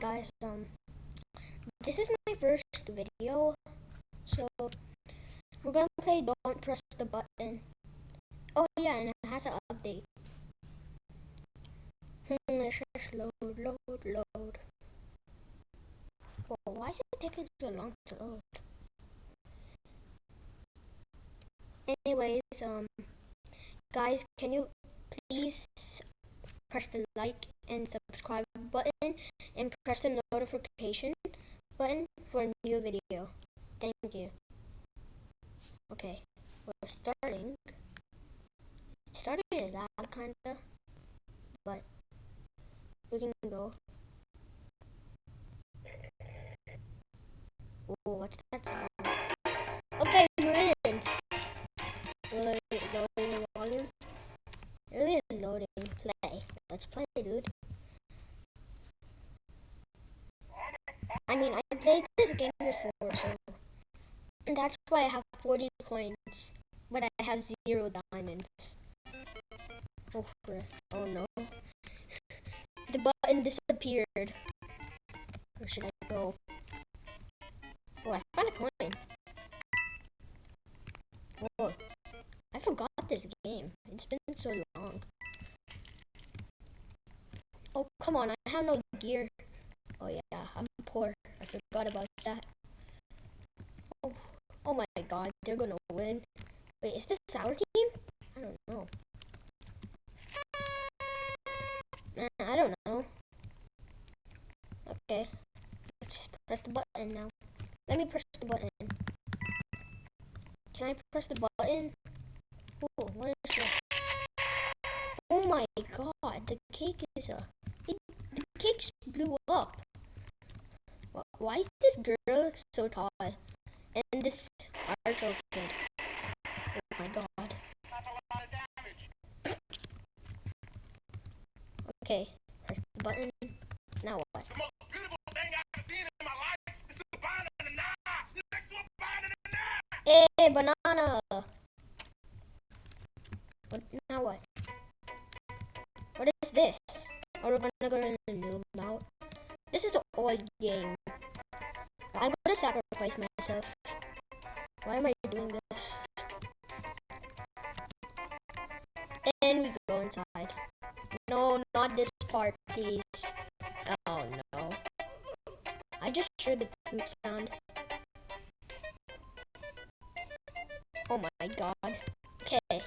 guys, this is my first video, so we're gonna play Don't Press the Button. Oh yeah, and it has an update. Let's just load. Whoa, why is it taking so long to load? Anyways, guys, can you please press the like and subscribe button and press the notification button for a new video. Thank you. Okay, we're starting. It's starting to lag kinda, but we can go. Oh, what's that sound? Okay, we're in. Loading the volume. It really is loading. Play. Let's play, dude. I mean, I played this game before, so and that's why I have 40 coins, but I have 0 diamonds. Oh, oh no. The button disappeared. Where should I go? Oh, I found a coin. Whoa. I forgot this game. It's been so long. Oh, come on. I have no gear. Oh, yeah. I'm poor. I forgot about that. Oh my god. They're gonna win. Wait, is this our team? I don't know. I don't know. Okay. Let's press the button now. Let me press the button. Can I press the button? Oh, what is this? Oh my god, the cake is the cake just blew up. Why is this girl so tall? And this Archer kid. Oh my god. Okay, press the button. Now what? The most beautiful thing I've seen in my life is a banana next to a banana. Hey, banana! Now what? What is this? Are we gonna go in the new mount? This is the old game. I'm gonna sacrifice myself. Why am I doing this? And we go inside. No, not this part, please. Oh no. I just heard the poop sound. Oh my god. Okay.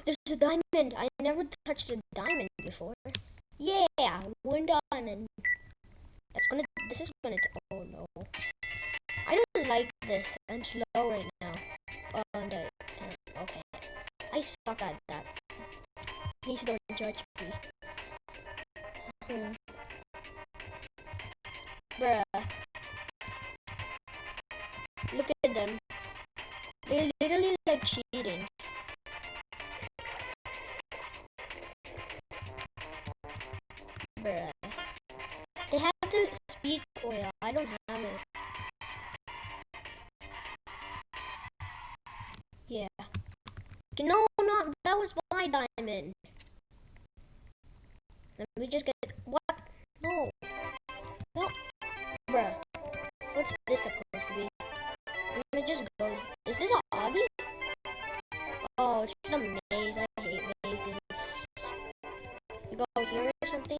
There's a diamond. I never touched a diamond before. Yeah, one diamond. This is gonna, oh no. I don't like this. I'm slow right now. Okay. I suck at that. Please don't judge me. Bruh. Look at them. They're literally like cheating. Bruh. They have the speed coil. I don't have it. Yeah. No, not that was my diamond. Let me just get what? No. No. Bruh. What's this supposed to be? Let me just go. Is this a obby? Oh, it's just a maze. I hate mazes. You go here or something?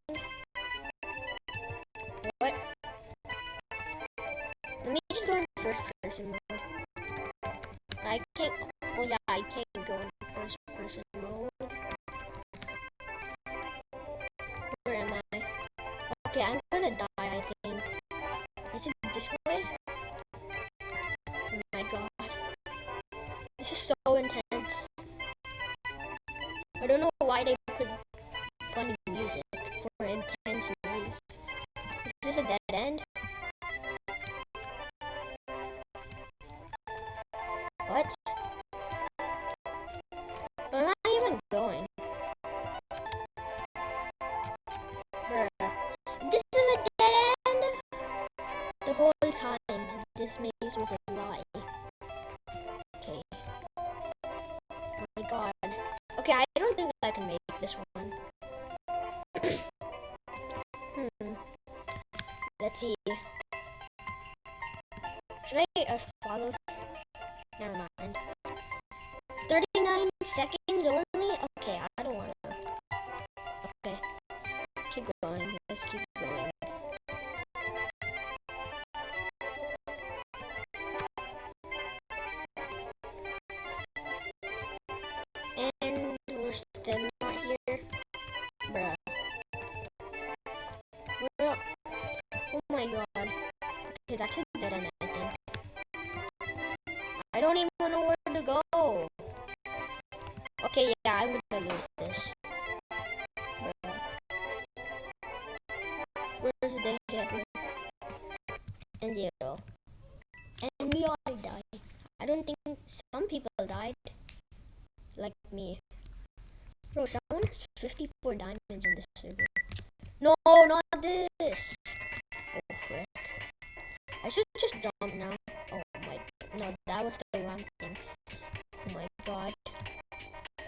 What? Let me just go in first person mode. I can't. Oh yeah, I can't go in first person mode. Where am I? Okay, I'm gonna die, I think. Is it this way? Oh my god. This is so intense. I don't know why they put funny music for intense movies. Is this a dead end? What? Where am I even going? Bruh. This is a dead end? The whole time, this maze was a lie. Okay. Oh my god. Okay, I don't think I can make this one. Let's see. Should I follow? Never mind. 39 seconds only? Okay, I don't wanna. Okay. Keep going. Let's keep going. And we're still not here. Bruh. Well, oh my god. Okay, that's a dead end, I think. I don't even know where to go. Okay, yeah, I'm gonna lose this. Bruh. Where's the hit? And 0. And we all died. I don't think some people died. Like me. Bro, someone has 54 diamonds in this server. No, not this. Oh, frick. I should just jump now. Oh my, no, that was the wrong thing. Oh my god.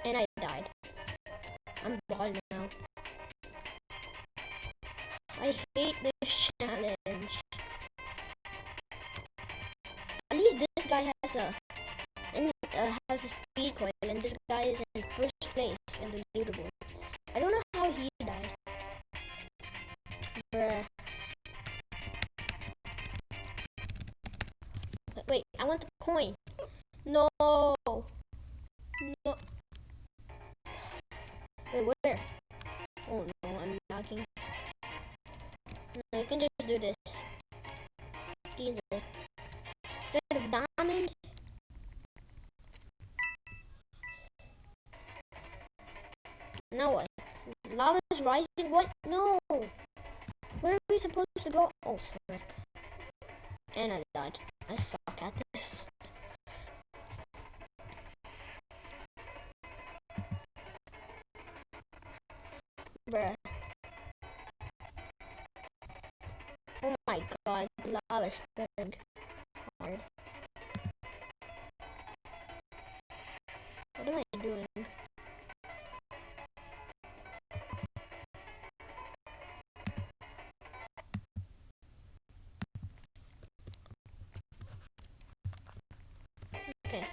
And I died. I'm bald now. I hate this challenge. At least this guy has a speed coin, and this guy is in first place in the leaderboard. I don't know how he died. Bruh. Wait, I want the coin. No. No. Wait, where? Oh no, I'm lagging. No, you can just do this. Easy. Instead of diamond. Now what? Lava's rising? What? No! Where are we supposed to go? Oh, frick. And I died. I suck at this. Bruh. Oh my god, lava's big. Hard. What am I doing? Okay.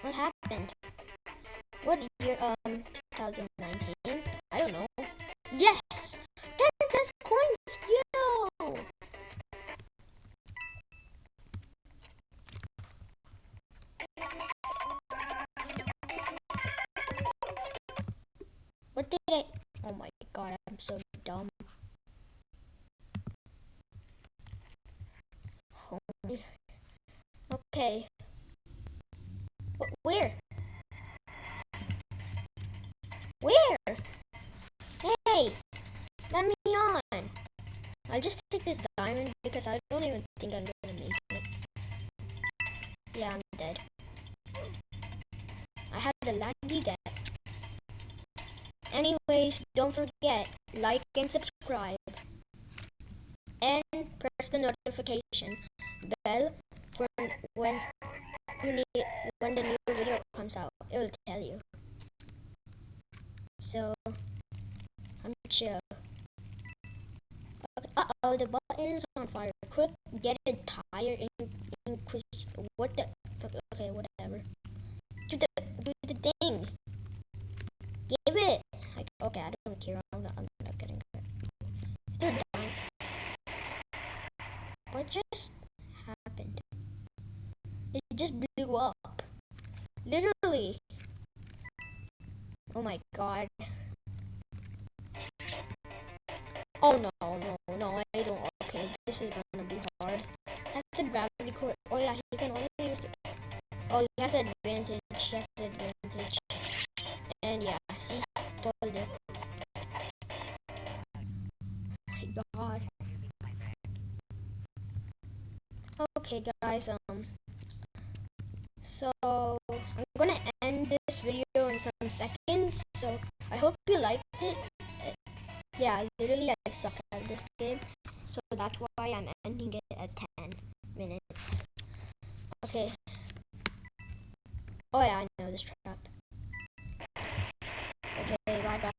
What happened? What year? 2019? I don't know. Yes! 10 plus coins! Yo! What did I... Oh my god, I'm so dumb. Holy... Okay. Where? Where? Hey! Let me on! I'll just take this diamond because I don't even think I'm gonna make it. Yeah, I'm dead. I had a laggy death. Anyways, don't forget, like and subscribe. And press the notification bell for when the new video comes out. It will tell you. So, I'm chill. Okay, uh-oh, the button is on fire. Quick, get a tire increase. What the? Okay, whatever. Do the thing. Give it. Like, okay, I don't care. I'm not getting hurt. They're down. What just happened? It just blew up. Literally. Oh my god. Oh no, I don't. Okay, this is gonna be hard. That's a gravity core. Oh yeah, he can only use it. Oh, he has advantage. He has advantage. And yeah, see, told it. Oh my god. Okay, guys. So I'm gonna end this video in some seconds. So I hope you liked it. Yeah, literally I suck at this game, so that's why I'm ending it at 10 minutes. Okay. Oh yeah, I know this trap. Okay, bye guys.